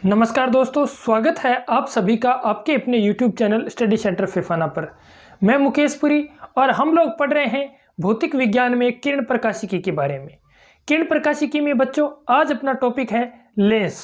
नमस्कार दोस्तों, स्वागत है आप सभी का आपके अपने YouTube channel study centre Phefana पर। मैं मुकेश पुरी और हम लोग पढ़ रहे हैं भौतिक विज्ञान में किरण प्रकाशिकी के बारे में। किरण प्रकाशिकी में बच्चों आज अपना टॉपिक है लेंस।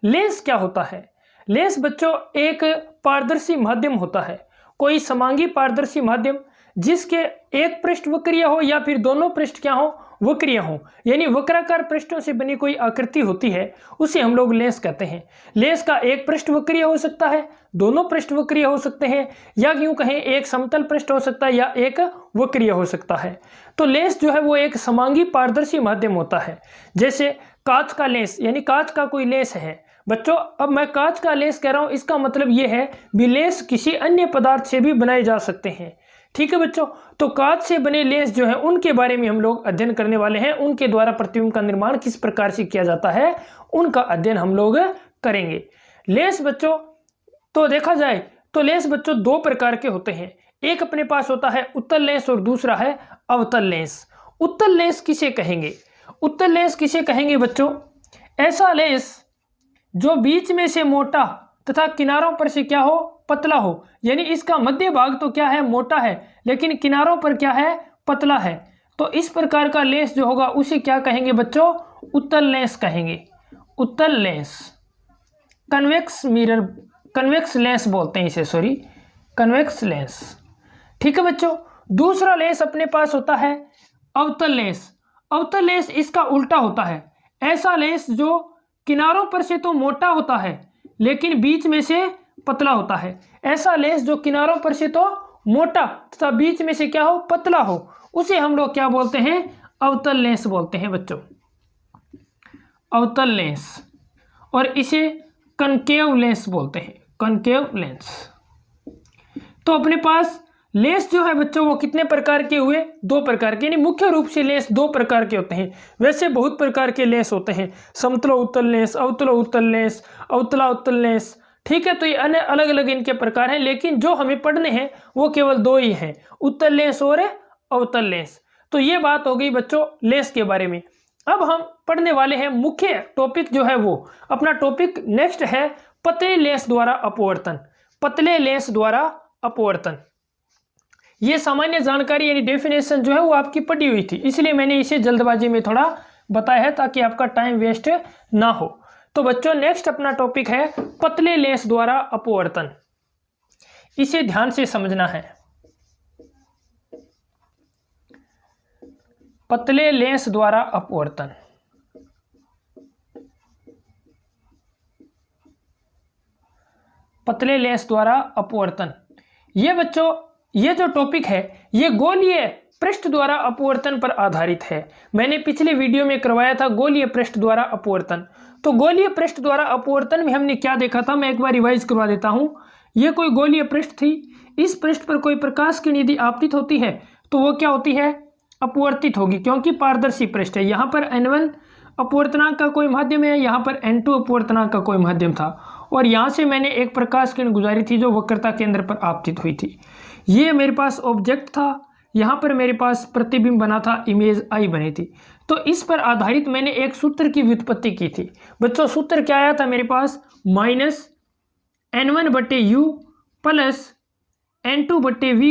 लेंस क्या होता है? लेंस बच्चों एक पारदर्शी माध्यम होता है, कोई समांगी पारदर्शी माध्यम जिसके एक पृष्ठ वक्रीय हो या फिर दोनों पृष्ठ क्या हो, वक्रीय हो, यानी वक्राकार पृष्ठों से बनी कोई आकृति होती है उसे हम लोग लेंस कहते हैं। लेंस का एक पृष्ठ वक्रीय हो सकता है, दोनों पृष्ठ वक्रीय हो सकते हैं, या यूं कहें एक समतल पृष्ठ हो सकता है या एक वक्रीय हो सकता है। तो लेंस जो है वो एक समांगी पारदर्शी माध्यम होता है। जैसे कांच का लेंस, यानी कांच का कोई लेंस है बच्चों। अब मैं कांच का लेंस कह रहा हूं, इसका मतलब ये है भी लेंस किसी अन्य पदार्थ से भी बनाए जा सकते हैं। ठीक है बच्चों, तो कांच से बने लेंस जो है उनके बारे में हम लोग अध्ययन करने वाले हैं। उनके द्वारा प्रतिबिंब का निर्माण किस प्रकार से किया जाता है उनका अध्ययन हम लोग करेंगे। लेंस बच्चों तो देखा जाए तो लेंस बच्चों दो प्रकार के होते हैं। एक अपने पास होता है उत्तल लेंस और दूसरा है अवतल लेंस। उत्तल लेंस किसे कहेंगे? उत्तल लेंस किसे कहेंगे बच्चों? ऐसा लेंस जो बीच में से मोटा तथा किनारों पर से क्या हो, पतला हो। यानी इसका मध्य भाग तो क्या है, मोटा है, लेकिन किनारों पर क्या है, पतला है। तो इस प्रकार का लेंस जो होगा उसे क्या कहेंगे बच्चों? उत्तल लेंस कहेंगे। उत्तल lens, convex mirror, convex lens बोलते हैं इसे, सॉरी कन्वेक्स लेंस। ठीक है बच्चों, दूसरा लेंस अपने पास होता है अवतल लेंस। अवतल लेंस इसका उल्टा होता है। ऐसा लेंस जो किनारों पर से तो मोटा होता है लेकिन बीच में से पतला होता है। ऐसा लेंस जो किनारों पर से तो मोटा तथा बीच में से क्या हो, पतला हो, उसे हम लोग क्या बोलते हैं? अवतल लेंस बोलते हैं बच्चों, अवतल लेंस। और इसे कनकेव लेंस बोलते हैं, कनकेव लेंस। तो अपने पास लेंस जो है बच्चों वो कितने प्रकार के हुए? दो प्रकार के, यानी मुख्य रूप से लेंस दो प्रकार के होते हैं। वैसे बहुत प्रकार के लेंस होते हैं, समतल उत्तल लेंस, अवतल उत्तल लेंस, अवतला उत्तल लेंस। ठीक है, तो ये अन्य अलग अलग इनके प्रकार हैं, लेकिन जो हमें पढ़ने हैं वो केवल दो ही हैं, उत्तल लेंस और अवतल लेंस। तो ये बात हो गई बच्चों लेंस के बारे में। अब हम पढ़ने वाले हैं मुख्य टॉपिक जो है वो अपना टॉपिक नेक्स्ट है पतले लेंस द्वारा अपवर्तन। पतले लेंस द्वारा अपवर्तन, ये सामान्य जानकारी यानी डेफिनेशन जो है वो आपकी पढ़ी हुई थी, इसलिए मैंने इसे जल्दबाजी में थोड़ा बताया है ताकि आपका टाइम वेस्ट ना हो। तो बच्चों नेक्स्ट अपना टॉपिक है पतले लेंस द्वारा अपवर्तन। इसे ध्यान से समझना है। पतले लेंस द्वारा अपवर्तन, पतले लेंस द्वारा अपवर्तन। ये बच्चों ये जो टॉपिक है ये गोलीय पृष्ठ द्वारा अपवर्तन पर आधारित है। मैंने पिछले वीडियो में करवाया था गोलीय पृष्ठ द्वारा अपवर्तन। तो गोलीय पृष्ठ द्वारा अपवर्तन में हमने क्या देखा था, मैं एक बार रिवाइज करवा देता हूं। ये कोई गोलीय पृष्ठ थी, इस पृष्ठ पर कोई प्रकाश किरण यदि आपतित होती है तो वो क्या होती है, अपवर्तित होगी, क्योंकि पारदर्शी पृष्ठ है। यहाँ पर N1 अपवर्तनांक का कोई माध्यम है, यहाँ पर N2 अपवर्तनांक का कोई माध्यम था, और यहाँ से मैंने एक प्रकाश किरण गुजारी थी जो वक्रता केंद्र पर आपतित हुई थी। ये मेरे पास ऑब्जेक्ट था, यहाँ पर मेरे पास प्रतिबिंब बना था, इमेज आई बनी थी। तो इस पर आधारित मैंने एक सूत्र की व्युत्पत्ति की थी। बच्चों सूत्र क्या आया था मेरे पास? -N1/U plus N2/V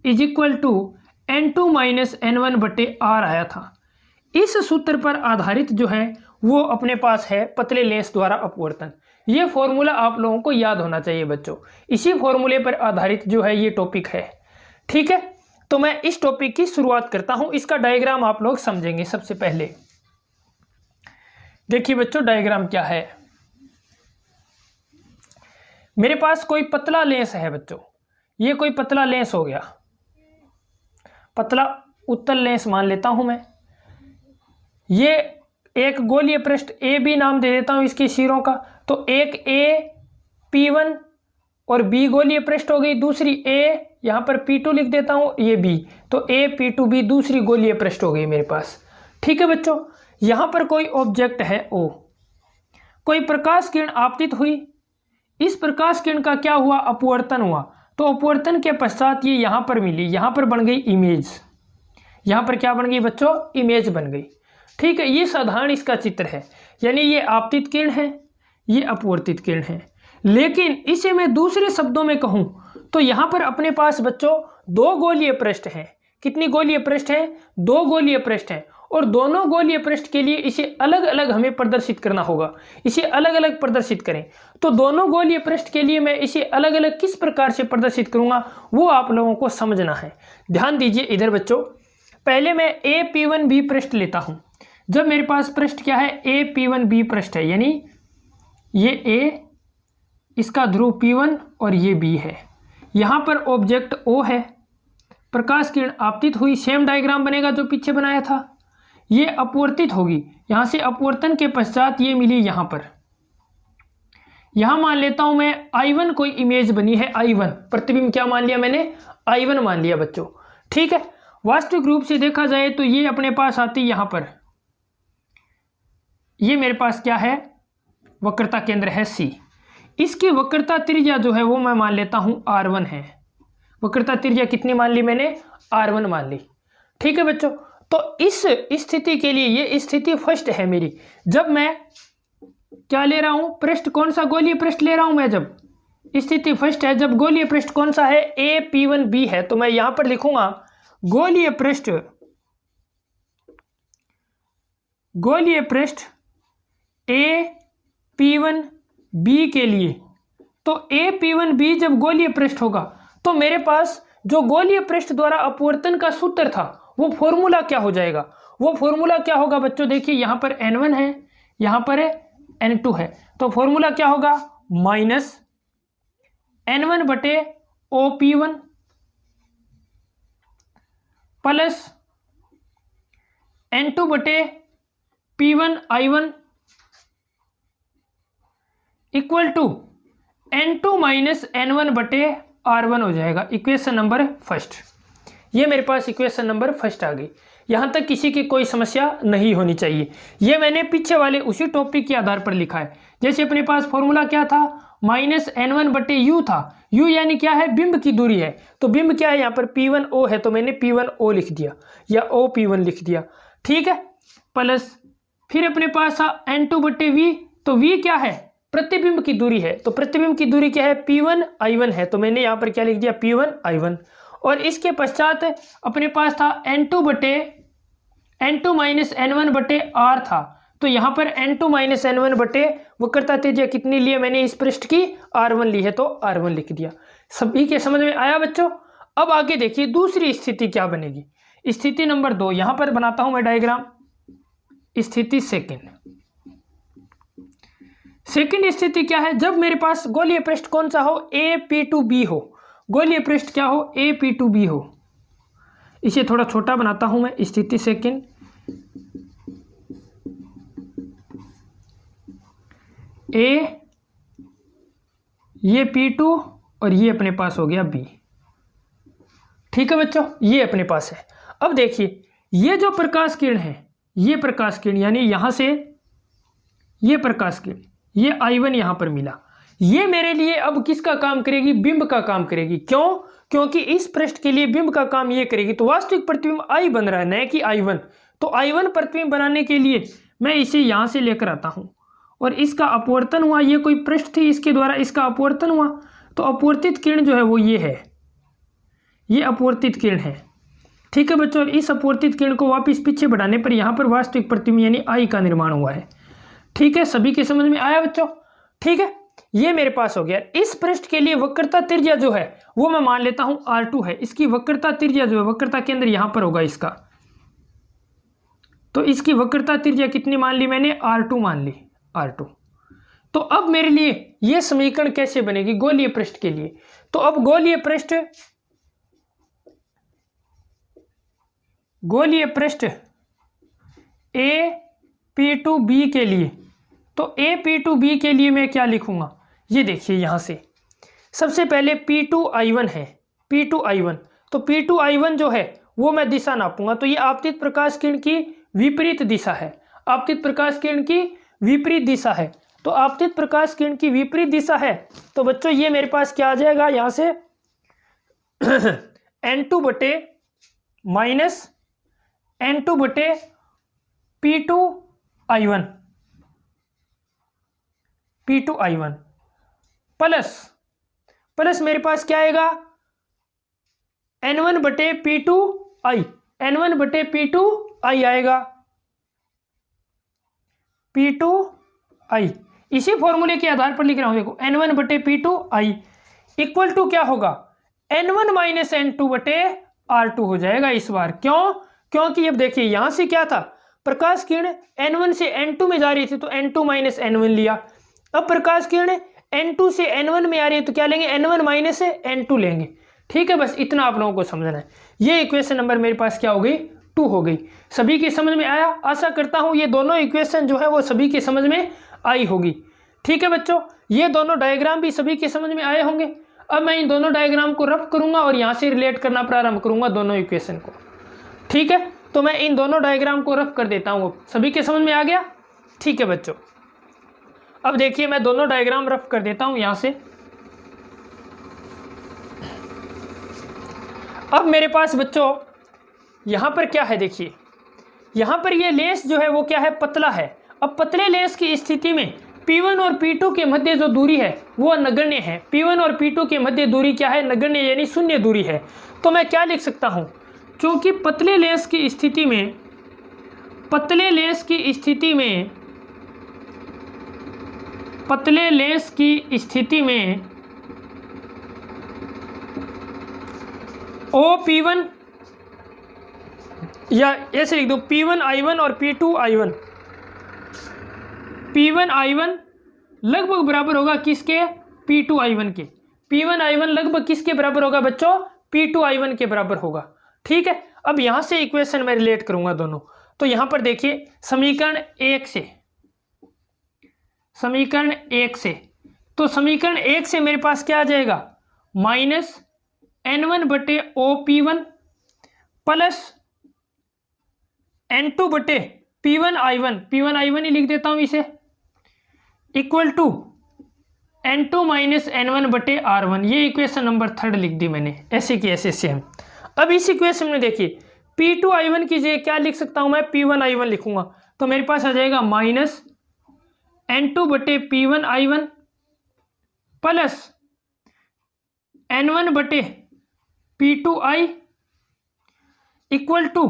is equal to N2 - N1/R आया था। इस सूत्र पर आधारित जो है वो अपने पास है पतले लेंस द्वारा अपवर्तन। ये फॉर्मूला आप लोगों को याद होना चाहिए बच्चों, इसी फॉर्मूले पर आधारित जो है ये टॉपिक है। ठीक है, तो मैं इस टॉपिक की शुरुआत करता हूं। इसका डायग्राम आप लोग समझेंगे। सबसे पहले देखिए बच्चों डायग्राम क्या है। मेरे पास कोई पतला लेंस है बच्चों, ये कोई पतला लेंस हो गया, पतला उत्तल लेंस मान लेता हूं मैं। ये एक गोलीय पृष्ठ ए बी नाम दे देता हूं इसके सिरों का। तो एक ए P1 और बी गोलीय पृष्ठ हो गई, दूसरी ए यहाँ पर P2 लिख देता हूँ, ये बी, तो ए P2B दूसरी गोलीय पृष्ठ हो गई मेरे पास। ठीक है बच्चों, यहाँ पर कोई ऑब्जेक्ट है O, कोई प्रकाश किरण आपतित हुई, इस प्रकाश किरण का क्या हुआ, अपवर्तन हुआ। तो अपवर्तन के पश्चात ये यहाँ पर मिली, यहाँ पर बन गई इमेज, यहाँ पर क्या बन गई बच्चों, इमेज बन गई। ठीक है, ये साधारण इसका चित्र है, यानी ये आपतित किरण है, ये अपवर्तित किरण है। लेकिन इसे मैं दूसरे शब्दों में कहूं तो यहां पर अपने पास बच्चों दो गोलीय पृष्ठ हैं। कितनी गोलीय पृष्ठ हैं? दो गोलीय पृष्ठ हैं, और दोनों गोलीय पृष्ठ के लिए इसे अलग अलग हमें प्रदर्शित करना होगा। इसे अलग अलग प्रदर्शित करें तो दोनों गोलीय पृष्ठ के लिए मैं इसे अलग अलग किस प्रकार से प्रदर्शित करूंगा वो आप लोगों को समझना है। ध्यान दीजिए इधर बच्चों, पहले मैं AP1B पृष्ठ लेता हूं। जब मेरे पास पृष्ठ क्या है? AP1B पृष्ठ है, यानी ये A, इसका ध्रुव P1 और ये B है। यहां पर ऑब्जेक्ट O है, प्रकाश किरण आपतित हुई, सेम डायग्राम बनेगा जो पीछे बनाया था। ये अपवर्तित होगी, यहां से अपवर्तन के पश्चात ये मिली यहां पर। यहां मान लेता हूं मैं I1 कोई इमेज बनी है, I1 प्रतिबिंब क्या मान लिया मैंने? I1 मान लिया बच्चों। ठीक है, वास्तविक रूप से देखा जाए तो ये अपने पास आती यहां पर, ये मेरे पास क्या है? वक्रता केंद्र है C। इसकी वक्रता त्रिज्या जो है वो मैं मान लेता हूं R1 है। वक्रता त्रिज्या कितनी मान ली मैंने? R1 मान ली। ठीक है बच्चों, तो इस स्थिति के लिए ये स्थिति फर्स्ट है मेरी। जब मैं क्या ले रहा हूं? पृष्ठ कौन सा? गोलीय पृष्ठ ले रहा हूं मैं। जब स्थिति फर्स्ट है, जब गोलीय पृष्ठ कौन सा है? AP1B है, तो मैं यहां पर लिखूंगा गोलीय पृष्ठ, गोलीय पृष्ठ AP1B के लिए। तो AP1B जब गोलीय पृष्ठ होगा तो मेरे पास जो गोलीय पृष्ठ द्वारा अपवर्तन का सूत्र था वो फॉर्मूला क्या हो जाएगा? वो फॉर्मूला क्या होगा बच्चों? देखिए यहां पर N1 है, यहां पर N2 है, तो फॉर्मूला क्या होगा? माइनस N1 बटे OP1 प्लस N2 बटे P1I1 equal to N2 minus N1 बटे R1 हो जाएगा। इक्वेशन नंबर फर्स्ट, ये मेरे पास इक्वेशन नंबर फर्स्ट आ गई। यहां तक किसी की कोई समस्या नहीं होनी चाहिए। ये मैंने पीछे वाले उसी टॉपिक के आधार पर लिखा है। जैसे अपने पास फॉर्मूला क्या था? माइनस N1 बटे U था। U यानी क्या है? बिंब की दूरी है। तो बिंब क्या है? यहाँ पर P1O है, तो मैंने P1O लिख दिया या OP1 लिख दिया। ठीक है, प्लस फिर अपने पास था N2 बटे V। तो V क्या है? प्रतिबिंब की दूरी है। तो प्रतिबिंब की दूरी क्या है? P1I1 है, तो मैंने यहां पर क्या लिख दिया? P1I1। और इसके पश्चात अपने पास था N2 माइनस N1 बटे R था। तो यहां पर N2 माइनस N1 बटे वक्रता त्रिज्या कितनी ली है मैंने इस पृष्ठ की? R1 ली है, तो R1 लिख दिया। सभी के समझ में आया बच्चों? अब आगे देखिए दूसरी स्थिति क्या बनेगी। स्थिति नंबर 2 यहां पर बनाता हूं मैं डायग्राम। स्थिति सेकंड स्थिति क्या है? जब मेरे पास गोलीय पृष्ठ कौन सा हो? AP2B हो। गोलीय पृष्ठ क्या हो? AP2B हो। इसे थोड़ा छोटा बनाता हूं मैं। स्थिति सेकंड, A, ये P2 और ये अपने पास हो गया B। ठीक है बच्चों, ये अपने पास है। अब देखिए ये जो प्रकाश किरण है, ये प्रकाश किरण यानी यहां से ये प्रकाश किरण, ये I1 यहां पर मिला। ये मेरे लिए अब किसका काम करेगी? बिंब का काम करेगी। क्यों? क्योंकि इस पृष्ठ के लिए बिंब का काम ये करेगी। तो वास्तविक प्रतिबिंब I बन रहा है, न कि I1। तो I1 प्रतिबिंब बनाने के लिए मैं इसे यहां से लेकर आता हूं और इसका अपवर्तन हुआ। ये कोई पृष्ठ थी, इसके द्वारा इसका अपवर्तन हुआ। तो अपवर्तित किरण जो है वो ये है, ये अपवर्तित किरण है। ठीक है बच्चों, इस अपवर्तित किरण को वापस पीछे बढ़ाने पर यहां पर वास्तविक प्रतिबिंब यानी I का निर्माण हुआ है। ठीक है, सभी के समझ में आया बच्चों? ठीक है, ये मेरे पास हो गया। इस पृष्ठ के लिए वक्रता त्रिज्या जो है वो मैं मान लेता हूं R2 है। इसकी वक्रता त्रिज्या जो है, वक्रता केंद्र यहां पर होगा इसका, तो इसकी वक्रता त्रिज्या कितनी मान ली मैंने? R2 मान ली, R2। तो अब मेरे लिए ये समीकरण कैसे बनेगी गोलीय पृष्ठ के लिए? तो अब गोलीय पृष्ठ AP2B के लिए, तो AP2B के लिए मैं क्या लिखूंगा? ये देखिए यहां से सबसे पहले P2I1 है, P2I1। तो P2I1 जो है वो मैं दिशा नापूंगा। तो ये आपतित प्रकाश किरण की विपरीत दिशा है, आपतित प्रकाश किरण की विपरीत दिशा है। तो आपतित प्रकाश किरण की विपरीत दिशा है, तो बच्चों ये मेरे पास क्या आ जाएगा? यहां से N2 बटे माइनस N2 बटे P2I1 P2I1 प्लस मेरे पास क्या आएगा N1 बटे P2I, N1 बटे P2I आएगा, P2I इसी फॉर्मूले के आधार पर लिख रहा हूं, देखो N1 बटे P2I इक्वल टू क्या होगा N1 माइनस N2 बटे R2 हो जाएगा इस बार। क्यों? क्योंकि अब देखिए यहां से क्या था, प्रकाश किरण N1 से N2 में जा रही थी तो N2 माइनस N1 लिया। अब प्रकाश किरण N2 से N1 में आ रही है तो क्या लेंगे, N1 माइनस N2 लेंगे। ठीक है, बस इतना आप लोगों को समझना है। ये इक्वेशन नंबर मेरे पास क्या हो गई, 2 हो गई। सभी की समझ में आया? आशा करता हूं ये दोनों इक्वेशन जो है वो सभी की समझ में आई होगी। ठीक है बच्चों, ये दोनों डायग्राम भी सभी के समझ में आए होंगे। अब मैं इन दोनों डायग्राम को रफ करूंगा और यहां से रिलेट करना प्रारंभ करूंगा दोनों इक्वेशन को। ठीक है, तो मैं इन दोनों डायग्राम को रफ कर देता हूं। सभी के समझ में आ गया? ठीक है बच्चों, अब देखिए मैं दोनों डायग्राम रफ कर देता हूं यहां से। अब मेरे पास बच्चों यहां पर क्या है, देखिए यहां पर ये लेंस जो है वो क्या है, पतला है। अब पतले लेंस की स्थिति में P1 और P2 के मध्य जो दूरी है वो नगण्य है। P1 और P2 के मध्य दूरी क्या है, नगण्य यानी शून्य दूरी है। तो मैं क्या लिख सकता हूं, क्योंकि पतले लेंस की स्थिति में पतले लेंस की स्थिति में OP1 या ऐसे लिख दो P1I1 और P2I1, P1I1 लगभग बराबर होगा किसके, P2I1 के। P1I1 लगभग किसके बराबर होगा बच्चों, P2I1 के बराबर होगा। ठीक है, अब यहां से इक्वेशन में रिलेट करूंगा दोनों। तो यहां पर देखिए समीकरण 1 से, तो समीकरण 1 से मेरे पास क्या आ जाएगा, माइनस N1 बटे OP1 प्लस N2 बटे P1I1 ही लिख देता हूं इसे, equal to N2 minus N1 बटे R1। ये इक्वेशन नंबर 3 लिख दी मैंने, ऐसे की ऐसे सेम। अब इस इक्वेशन में देखिए P2I1 की जगह क्या लिख सकता हूं मैं, P1I1 लिखूंगा। तो मेरे पास आ जाएगा माइनस N2 बटे P1I1 प्लस N1 बटे P2I equal to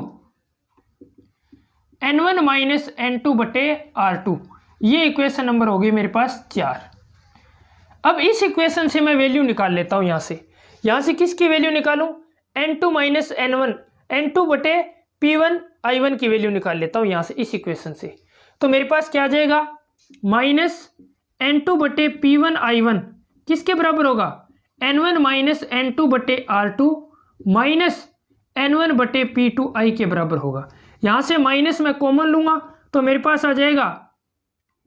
N1 minus N2 बटे R2। ये इक्वेशन नंबर हो गई मेरे पास 4। अब इस इक्वेशन से मैं वैल्यू निकाल लेता हूं। यहां से किसकी वैल्यू निकालूं, N2 माइनस N1, N2 बटे P1I1 की वैल्यू निकाल लेता हूं यहां से इस इक्वेशन से। तो मेरे पास क्या आ जाएगा, माइनस N2 बटे P1I1 किसके बराबर होगा, N1 माइनस N2 बटे R2 माइनस N1 बटे P2I के बराबर होगा। यहां से माइनस मैं कॉमन लूंगा तो मेरे पास आ जाएगा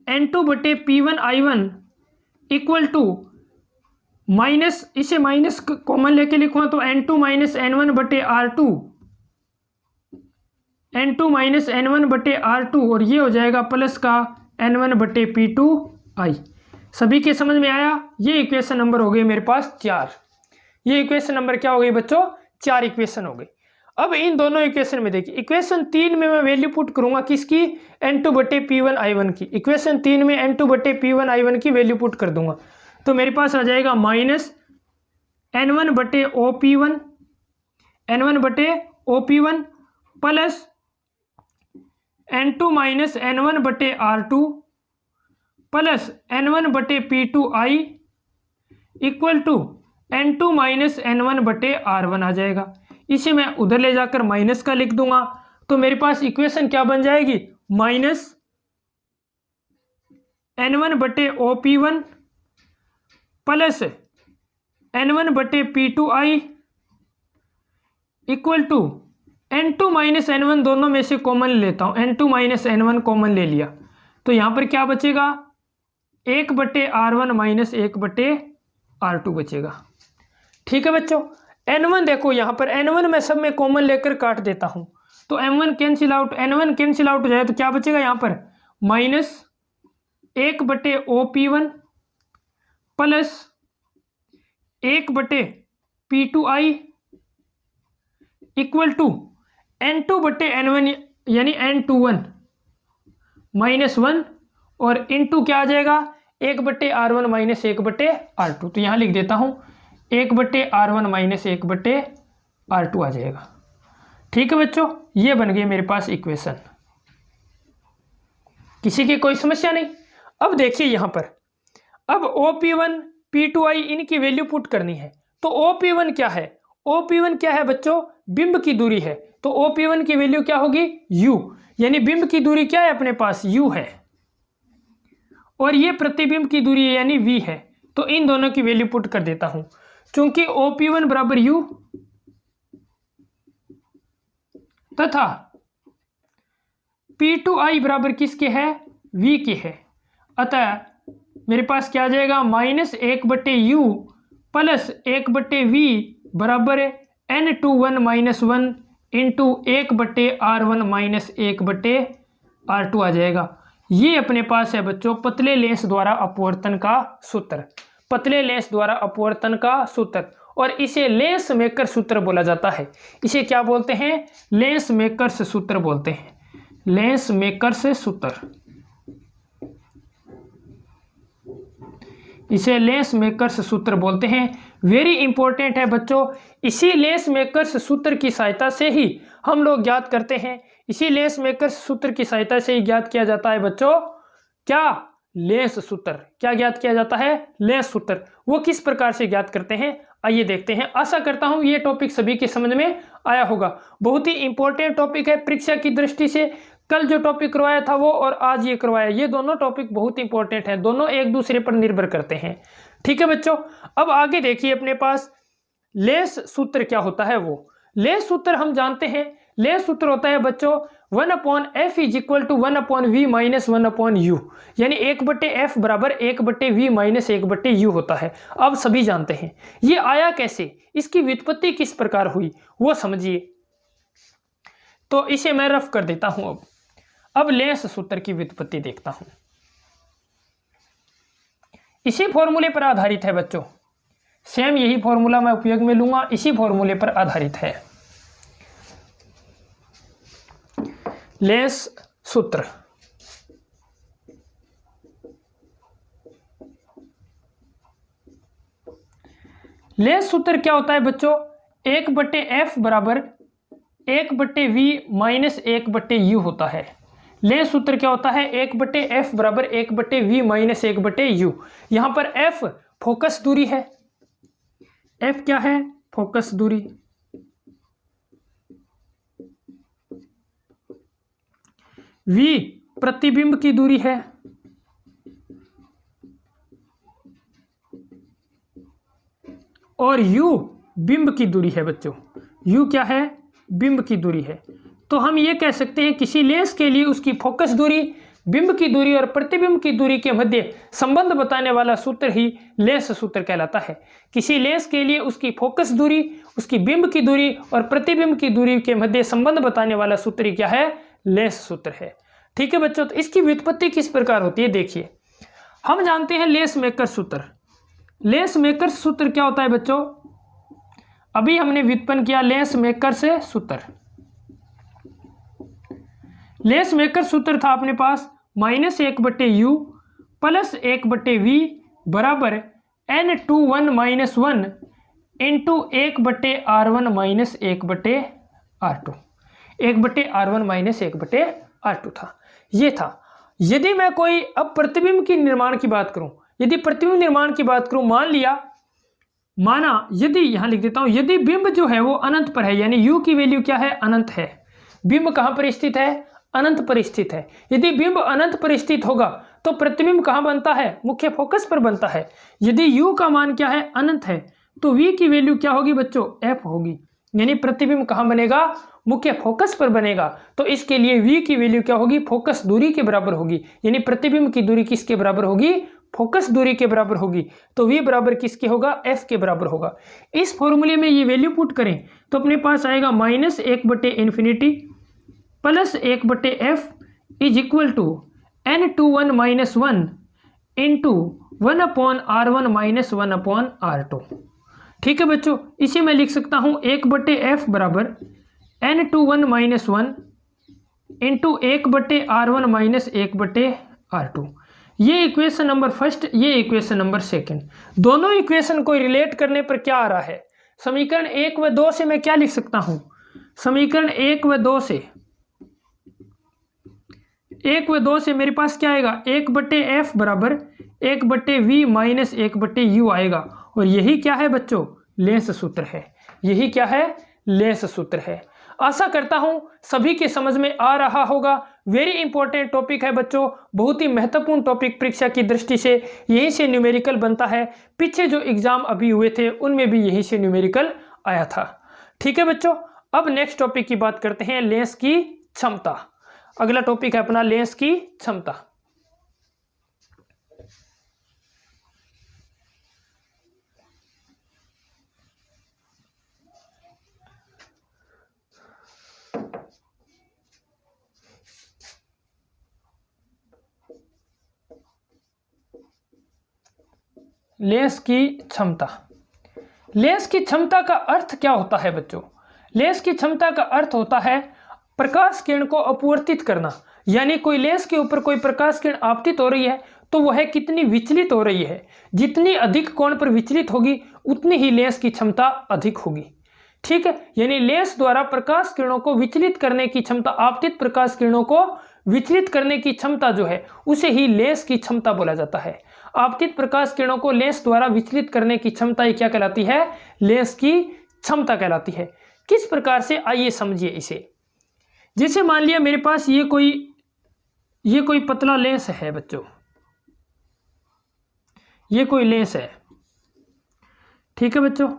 N2 बटे P1I1 इक्वल टू माइनस, इसे माइनस कॉमन लेके लिखूंगा तो N2 माइनस N1 बटे R2, N2 माइनस N1 बटे R2 और ये हो जाएगा प्लस का N1 बटे P2I। सभी के समझ में आया? ये इक्वेशन नंबर हो गई मेरे पास 4। ये इक्वेशन नंबर क्या हो गई बच्चों, 4 इक्वेशन हो गई। अब इन दोनों इक्वेशन में देखिए, इक्वेशन 3 में मैं वैल्यू पुट करूंगा किसकी, N2 बटे P1I1 की। इक्वेशन 3 में N2 बटे P1I1 की वैल्यू पुट कर दूंगा तो मेरे पास आ जाएगा माइनस N1 बटे OP1 plus N2 minus N1 बटे R2 प्लस N1 बटे P2I equal to N2 minus N1 बटे R1 आ जाएगा। इसे मैं उधर ले जाकर माइनस का लिख दूंगा तो मेरे पास इक्वेशन क्या बन जाएगी, माइनस N1 बटे OP1 प्लस N1 बटे P2I equal to N2 minus N1 दोनों में से कॉमन लेता हूं, N2 माइनस N1 कॉमन ले लिया तो यहां पर क्या बचेगा, 1 बटे R1 माइनस 1 बटे R2 बचेगा। ठीक है बच्चों, N1 देखो यहां पर N1 मैं सब में कॉमन लेकर काट देता हूं तो M1 cancel out, N1 cancel out हो जाए तो क्या बचेगा यहां पर, माइनस 1 बटे OP1 प्लस 1 बटे P2I इक्वल टू N2 बटे N1 यानी N21 माइनस 1 और इनटू क्या आ जाएगा, 1/R1 माइनस 1/R2। तो यहाँ लिख देता हूँ 1/R1 माइनस 1/R2 आ जाएगा। ठीक है बच्चों, ये बन गई मेरे पास इक्वेशन। किसी की कोई समस्या नहीं। अब देखिए यहाँ पर, अब OP1 P2i इनकी वैल्यू पुट करनी है। तो OP1 क्या है? OP1 क्या है बच्चों? बिंब की दूरी है। तो OP1 की वैल्यू क्या होगी? U, यानी बिंब की दूरी क्या है अपने पास? U है, और ये प्रतिबिंब की दूरी है यानी V है। तो इन दोनों की वैल्यू पुट कर देता हूं। चूंकि OP1 बराबर U तथा P2i बराबर किसके है? V के है, अतः मेरे पास क्या आ जाएगा? -1/U प्लस 1/V बराबर N21 - 1 into 1/R1 minus 1/R2 आ जाएगा। ये अपने पास है बच्चों पतले लेंस द्वारा अपवर्तन का सूत्र, पतले लेंस द्वारा अपवर्तन का सूत्र, और इसे लेंस मेकर सूत्र बोला जाता है। इसे क्या बोलते हैं? लेंस मेकर्स सूत्र बोलते हैं, लेंस मेकर्स सूत्र। इसे लेंस मेकर्स सूत्र बोलते हैं। वेरी इंपॉर्टेंट है बच्चों। इसी लेंस मेकर्स सूत्र की सहायता से ही हम लोग ज्ञात करते हैं, इसी लेंस मेकर्स सूत्र की सहायता से ही ज्ञात किया जाता है बच्चों क्या? लेंस सूत्र। क्या ज्ञात किया जाता है? लेंस सूत्र। वो किस प्रकार से ज्ञात करते हैं, आइए देखते हैं। आशा करता हूं ये टॉपिक सभी के समझ में आया होगा। बहुत ही इंपॉर्टेंट टॉपिक है परीक्षा की दृष्टि से। कल जो टॉपिक करवाया था वो और आज ये करवाया, ये दोनों टॉपिक बहुत इंपॉर्टेंट हैं, दोनों एक दूसरे पर निर्भर करते हैं। ठीक है बच्चों, अब आगे देखिए अपने पास लेंस सूत्र क्या होता है। वो लेंस सूत्र हम जानते हैं। लेंस सूत्र होता है बच्चों 1/f = 1/v - 1/u, यानी 1/f बराबर 1/v - 1/u होता है। अब सभी जानते हैं। ये आया कैसे, इसकी व्युत्पत्ति किस प्रकार हुई वो समझिए। तो इसे मैं रफ कर देता हूं। अब लेंस सूत्र की व्युत्पत्ति देखता हूं। इसी फॉर्मूले पर आधारित है बच्चों, सेम यही फॉर्मूला मैं उपयोग में लूंगा, इसी फॉर्मूले पर आधारित है लेंस सूत्र। लेंस सूत्र क्या होता है बच्चों? 1/f बराबर 1/v माइनस 1/u होता है। लेंस सूत्र क्या होता है? 1/f बराबर 1/v माइनस 1/u। यहां पर f फोकस दूरी है। f क्या है? फोकस दूरी। v प्रतिबिंब की दूरी है, और u बिंब की दूरी है बच्चों। u क्या है? बिंब की दूरी है। तो हम ये कह सकते हैं किसी लेंस के लिए उसकी फोकस दूरी, बिंब की दूरी और प्रतिबिंब की दूरी के मध्य संबंध बताने वाला सूत्र ही लेंस सूत्र कहलाता है। किसी लेंस के लिए उसकी फोकस दूरी, उसकी बिंब की दूरी और प्रतिबिंब की दूरी के मध्य संबंध बताने वाला सूत्र क्या है? लेंस सूत्र है। ठीक है बच्चों, तो इसकी व्युत्पत्ति किस प्रकार होती है देखिए। हम जानते हैं लेंस मेकर सूत्र। लेंस मेकर सूत्र क्या होता है बच्चों? अभी हमने व्युत्पन्न किया लेंस मेकर से सूत्र। लेंस मेकर सूत्र था अपने पास -1/u प्लस 1/v बराबर N21 - 1 into 1/R1 minus 1/R2। 1/R1 minus 1/R2 था, ये था। यदि मैं कोई अब प्रतिबिंब की निर्माण की बात करूं, यदि प्रतिबिंब निर्माण की बात करूं, माना यदि, यहां लिख देता हूं, यदि बिंब जो है वो अनंत पर है, यानी u की वैल्यू क्या है? अनंत है। बिंब कहां पर स्थित है? अनंत पर स्थित है। यदि बिंब अनंत पर स्थित होगा तो प्रतिबिंब कहां बनता है? मुख्य फोकस पर बनता है। यदि u का मान क्या है? अनंत है, तो v की वैल्यू क्या होगी बच्चों? f होगी, यानी प्रतिबिंब कहां बनेगा? मुख्य फोकस पर बनेगा। तो इसके लिए v की वैल्यू क्या होगी? फोकस दूरी के बराबर होगी, यानी प्रतिबिंब की दूरी किसके बराबर होगी? फोकस दूरी के बराबर होगी। तो v बराबर किसके होगा? f के बराबर होगा। इस फॉर्मूले में ये वैल्यू पुट करें तो अपने पास आएगा -1/∞ plus 1/f is equal to N21 - 1 into 1/R1 minus 1/R2। ठीक है बच्चों, इसे मैं लिख सकता हूं 1/f बराबर N21 - 1 into 1/R1 minus 1/R2। ये इक्वेशन नंबर फर्स्ट, ये इक्वेशन नंबर सेकंड, दोनों इक्वेशन को रिलेट करने पर क्या आ रहा है, समीकरण 1 व 2 से मैं क्या लिख सकता हूं, समीकरण 1 व 2 से, 1 व 2 से मेरे पास क्या आएगा, 1/f बराबर 1/v माइनस 1/u आएगा। और यही क्या है बच्चों, लेंस सूत्र है, यही क्या है, लेंस सूत्र है। आशा करता हूं सभी के समझ में आ रहा होगा। वेरी इंपॉर्टेंट टॉपिक है बच्चों, बहुत ही महत्वपूर्ण टॉपिक परीक्षा की दृष्टि से, यहीं से न्यूमेरिकल बनता है। पीछे जो एग्जाम अभी हुए थे उनमें भी यहीं से न्यूमेरिकल आया था। ठीक है बच्चों, अब नेक्स्ट टॉपिक की बात करते हैं, लेंस की क्षमता। अगला टॉपिक है अपना लेंस की क्षमता। लेंस की क्षमता, लेंस की क्षमता का अर्थ क्या होता है बच्चों, लेंस की क्षमता का अर्थ होता है प्रकाश किरण को अपवर्तित करना। यानी कोई लेंस के ऊपर कोई प्रकाश किरण आपतित हो रही है तो वह कितनी विचलित हो रही है, जितनी अधिक कोण पर विचलित होगी उतनी ही लेंस की क्षमता अधिक होगी। ठीक है, यानी लेंस द्वारा प्रकाश किरणों को विचलित करने की क्षमता, आपतित प्रकाश किरणों को विचलित करने की क्षमता जो है उसे ही लेंस की क्षमता बोला जाता है। आपतित प्रकाश किरणों को लेंस द्वारा विचलित करने की क्षमता ये क्या कहलाती है, लेंस की क्षमता कहलाती है। किस प्रकार से, आइए समझिए इसे। जैसे मान लिया मेरे पास ये कोई पतला लेंस है बच्चों, ये कोई लेंस है, ठीक है बच्चों।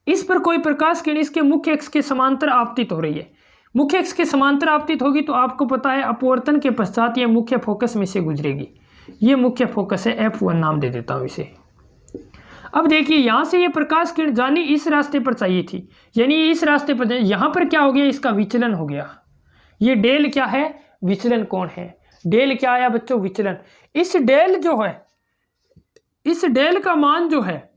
इस पर कोई प्रकाश किरण इसके मुख्य अक्ष के समांतर आपतित हो रही है। मुख्य अक्ष के समांतर आपतित होगी तो आपको पता है अपवर्तन के पश्चात यह मुख्य फोकस में से गुजरेगी। ये मुख्य फोकस है, F1 नाम दे देता हूं इसे। अब देखिए यहां से ये प्रकाश किरण जानी इस रास्ते पर चाहिए थी, यानी इस रास्ते पर, यहां पर क्या हो गया, इसका विचलन हो गया। ये डेल क्या है, विचलन कोण है। डेल क्या आया बच्चों, विचलन। इस डेल जो है, इस डेल का मान जो है,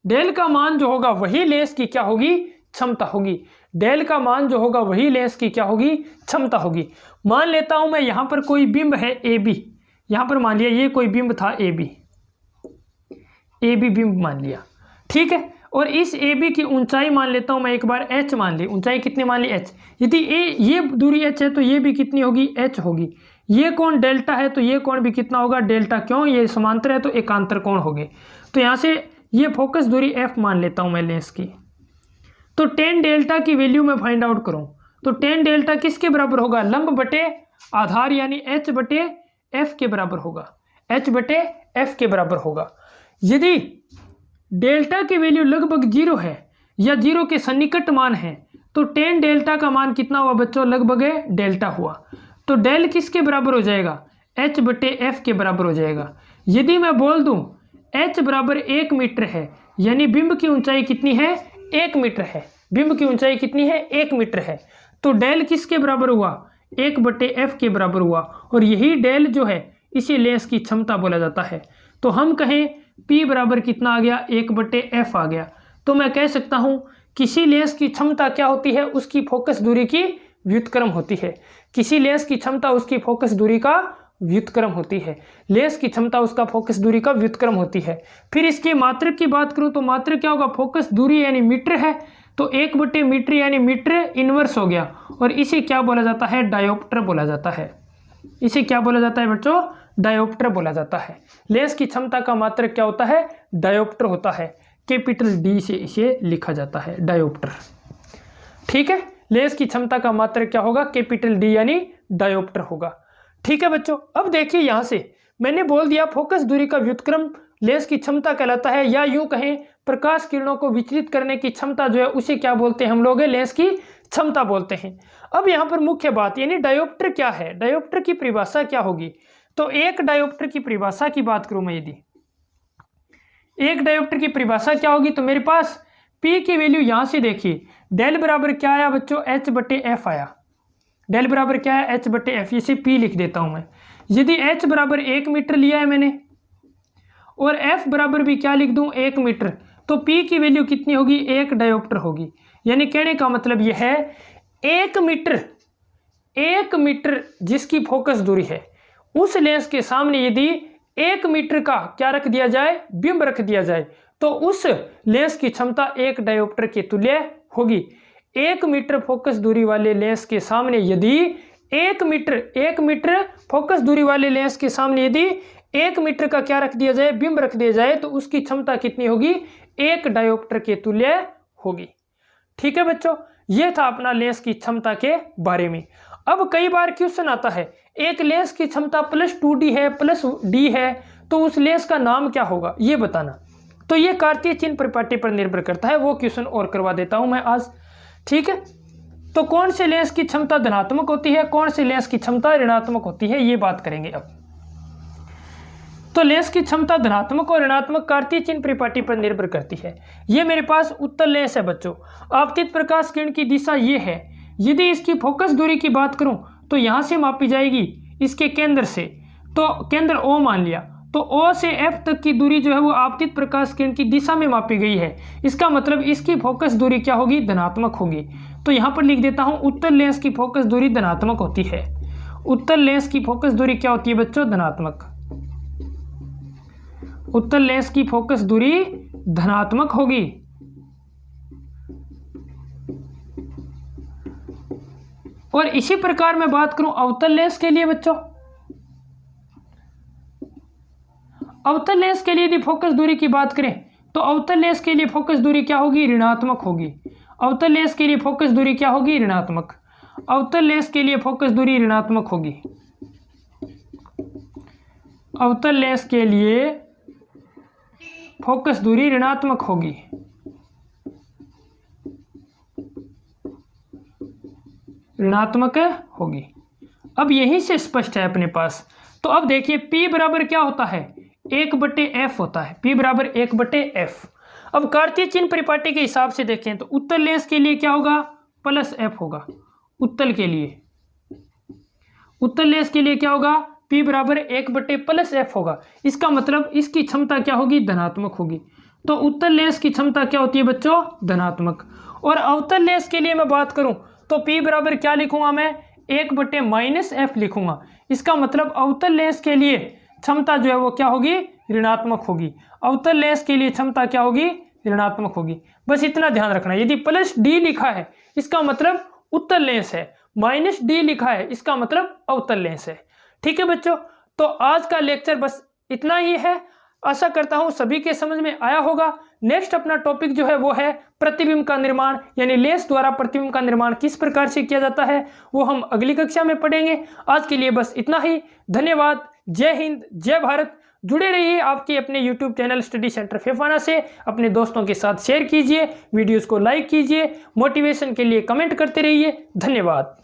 डेल का मान जो होगा वही लेंस की क्या होगी, क्षमता होगी। डेल का मान जो होगा वही लेंस की क्या होगी, क्षमता होगी। मान लेता हूं मैं यहां पर कोई बिंब है AB, यहां पर मान लिया ये कोई बिंब था AB बिंब मान लिया, ठीक है। और इस AB की ऊंचाई मान लेता हूं मैं एक बार h मान ली, ऊंचाई कितनी मान ली, h। यदि ये दूरी h है तो ये भी कितनी होगी, h होगी। ये कोण डेल्टा है तो ये कोण भी कितना होगा, डेल्टा। क्यों, ये समांतर है तो एकांतर कोण होंगे। तो यहां से ये फोकस दूरी f मान लेता हूं मैं लेंस की। तो tan डेल्टा की वैल्यू मैं फाइंड आउट करूं तो tan डेल्टा किसके बराबर होगा, लंब बटे आधार यानी h बटे f के बराबर होगा, h बटे f के बराबर होगा। यदि डेल्टा की वैल्यू लगभग 0 है या 0 के सन्निकट मान है तो tan डेल्टा का मान कितना हुआ बच्चों, लगभग डेल्टा हुआ। तो डेल किसके बराबर हो जाएगा, h बटे f के बराबर हो जाएगा। यदि मैं बोल दूं h बराबर 1 मीटर है, यानी बिंब की ऊंचाई कितनी है, 1 मीटर है। बिंब की ऊंचाई कितनी है, 1 मीटर है। तो डेल किसके बराबर हुआ, 1 बटे f के बराबर हुआ। और यही डेल जो है इसी लेंस की क्षमता बोला जाता है। तो हम कहें P बराबर कितना आ गया, 1 बटे f आ गया। तो मैं कह सकता हूं किसी लेंस की क्षमता क्या होती है, उसकी फोकस दूरी की व्युत्क्रम होती है। किसी लेंस की क्षमता उसकी फोकस दूरी का व्युत्क्रम होती है। लेंस की क्षमता उसका फोकस दूरी का व्युत्क्रम होती है। फिर इसकी मात्रक की बात करूं तो मात्रक क्या होगा, फोकस दूरी यानी मीटर है तो 1 बटे मीटर यानी मीटर इनवर्स हो गया। और इसे क्या बोला जाता है, डायोप्टर बोला जाता है। इसे क्या बोला जाता है बच्चों, डायोप्टर बोला जाता है। लेंस की क्षमता का मात्रक क्या होता है, डायोप्टर होता है। कैपिटल D से इसे लिखा जाता है, डायोप्टर। ठीक है, लेंस की क्षमता का मात्रक क्या होगा, कैपिटल D यानी डायोप्टर होगा। ठीक है बच्चों, अब देखिए यहां से मैंने बोल दिया फोकस दूरी का व्युत्क्रम लेंस की क्षमता कहलाता है, या यूं कहें प्रकाश किरणों को विचलित करने की क्षमता जो है उसे क्या बोलते हैं हम लोग, लेंस की क्षमता बोलते हैं। अब यहाँ पर मुख्य बात यानी डायोप्टर क्या है, डायोप्टर की परिभाषा क्या होगी। तो एक डायोप्टर की परिभाषा की बात करूं मैं, यदि एक डायोप्टर की परिभाषा क्या होगी तो मेरे पास P की वैल्यू यहां से देखिए, डेल बराबर क्या आया बच्चों, h बटे f आया। डेल बराबर क्या है, h बटे f, इसे P लिख देता हूं मैं। यदि h बराबर 1 मीटर लिया है मैंने और f बराबर भी क्या लिख दूं, 1 मीटर, तो P की वैल्यू कितनी होगी, 1 डायोप्टर होगी। यानी कहने का मतलब यह है 1 मीटर 1 मीटर जिसकी फोकस दूरी है, उस लेंस के सामने यदि 1 मीटर का क्या रख दिया जाए, बिंब रख दिया जाए, तो उस लेंस की क्षमता 1 डायोप्टर के तुल्य होगी। 1 मीटर फोकस दूरी वाले लेंस के सामने यदि 1 मीटर फोकस दूरी वाले लेंस के सामने यदि 1 मीटर का क्या रख दिया जाए, बिंब रख दिया जाए, तो उसकी क्षमता कितनी होगी, 1 डायोप्टर के तुल्य होगी। ठीक है बच्चों, यह था अपना लेंस की क्षमता के बारे में। अब कई बार क्वेश्चन आता है, एक लेंस की क्षमता +2D है, +D है, तो उस लेंस का नाम क्या होगा, ये बताना। तो ये कार्तीय चिन्ह परिपाटी पर निर्भर करता है, वो क्वेश्चन और करवा देता हूं मैं आज। ठीक है, तो कौन से लेंस की क्षमता धनात्मक होती है, कौन से लेंस की क्षमता ऋणात्मक होती है, ये बात करेंगे अब। तो लेंस की क्षमता धनात्मक और ऋणात्मक कार्तीय चिन्ह परिपाटी पर निर्भर करती है। ये मेरे पास उत्तल लेंस है बच्चों। आपतित प्रकाश किरण की दिशा ये है। यदि इसकी फोकस दूरी की बात करूं तो यहाँ से मापी जाएगी इसके केंद्र से, तो केंद्र O मान लिया, तो O से F तक की दूरी जो है वो आपतित प्रकाश किरण की दिशा में मापी गई है। इसका मतलब इसकी फोकस दूरी क्या होगी, धनात्मक होगी। तो यहाँ पर लिख देता हूँ, उत्तल लेंस की फोकस दूरी धनात्मक होती है। उत्तल लेंस की फोकस दूरी क्या होती है बच्चों, धनात्मक। उत्तल लेंस की फोकस दूरी धनात्मक होगी। और इसी प्रकार मैं बात करूं अवतल लेंस के लिए बच्चों, अवतल लेंस के लिए यदि फोकस दूरी की बात करें तो अवतल लेंस के लिए फोकस दूरी क्या होगी, ऋणात्मक होगी। अवतल लेंस के लिए फोकस दूरी क्या होगी, ऋणात्मक। अवतल लेंस के लिए फोकस दूरी ऋणात्मक होगी। अवतल लेंस के लिए फोकस दूरी ऋणात्मक होगी। ऋणात्मक होगी। अब यहीं से स्पष्ट है अपने पास। तो अब देखिए P बराबर क्या होता है, 1/F होता है। P बराबर 1/F। अब कार्तीय चिन्ह परिपाटी के हिसाब से देखें तो उत्तल लेंस के लिए क्या होगा, +F होगा। उत्तल के लिए, उत्तल लेंस के लिए क्या होगा, P बराबर 1/+F होगा। इसका मतलब इसकी क्षमता क्या होगी, धनात्मक होगी। तो उत्तल लेंस की क्षमता क्या होती है बच्चों, धनात्मक। और अवतल लेंस के लिए मैं बात करूं तो P बराबर क्या लिखूंगा मैं, 1/-F लिखूंगा। इसका मतलब अवतल लेंस के लिए क्षमता जो है वो क्या होगी, ऋणात्मक होगी। अवतल लेंस के लिए क्षमता क्या होगी, ऋणात्मक होगी। बस इतना ध्यान रखना। यदि +D लिखा है इसका मतलब उत्तल लेंस है, -D लिखा है इसका मतलब अवतल लेंस है। ठीक है बच्चों, तो आज का लेक्चर बस इतना ही है। आशा करता हूं सभी के समझ में आया होगा। नेक्स्ट अपना टॉपिक जो है वो है प्रतिबिंब का निर्माण, यानी लेंस द्वारा प्रतिबिंब का निर्माण किस प्रकार से किया जाता है, वो हम अगली कक्षा में पढ़ेंगे। आज के लिए बस इतना ही। धन्यवाद। जय हिंद, जय भारत। जुड़े रहिए आपके अपने YouTube channel study centre Phephana से। अपने दोस्तों के साथ शेयर कीजिए, वीडियोस को लाइक कीजिए, मोटिवेशन के लिए कमेंट करते रहिए। धन्यवाद।